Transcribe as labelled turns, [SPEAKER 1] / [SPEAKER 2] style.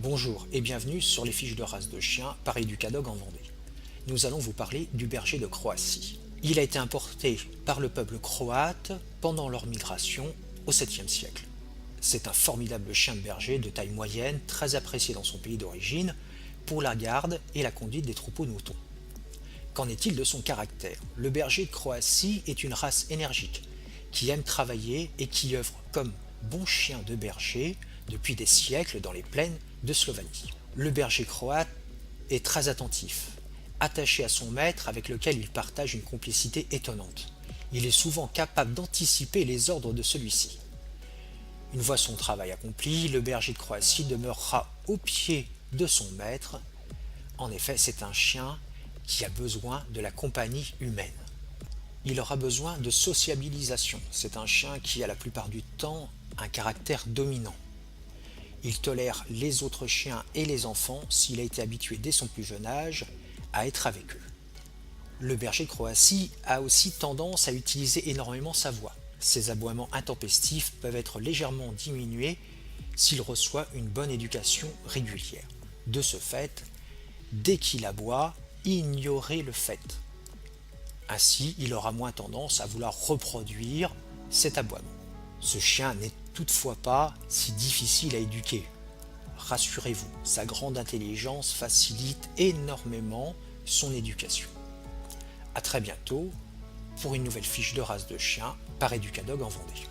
[SPEAKER 1] Bonjour et bienvenue sur les fiches de race de chiens par Educadog en Vendée. Nous allons vous parler du berger de Croatie. Il a été importé par le peuple croate pendant leur migration au 7e siècle. C'est un formidable chien de berger de taille moyenne, très apprécié dans son pays d'origine pour la garde et la conduite des troupeaux de moutons. Qu'en est-il de son caractère? Le berger de Croatie est une race énergique qui aime travailler et qui œuvre comme bon chien de berger depuis des siècles dans les plaines de Slovénie. Le berger croate est très attentif, attaché à son maître avec lequel il partage une complicité étonnante. Il est souvent capable d'anticiper les ordres de celui-ci. Une fois son travail accompli, le berger de Croatie demeurera au pied de son maître. En effet, c'est un chien qui a besoin de la compagnie humaine. Il aura besoin de sociabilisation. C'est un chien qui a la plupart du temps un caractère dominant. Il tolère les autres chiens et les enfants s'il a été habitué dès son plus jeune âge à être avec eux. Le berger de Croatie a aussi tendance à utiliser énormément sa voix. Ses aboiements intempestifs peuvent être légèrement diminués s'il reçoit une bonne éducation régulière. De ce fait, dès qu'il aboie, ignorez le fait. Ainsi, il aura moins tendance à vouloir reproduire cet aboiement. Ce chien n'est toutefois pas si difficile à éduquer. Rassurez-vous, sa grande intelligence facilite énormément son éducation. A très bientôt pour une nouvelle fiche de race de chien par Educadog en Vendée.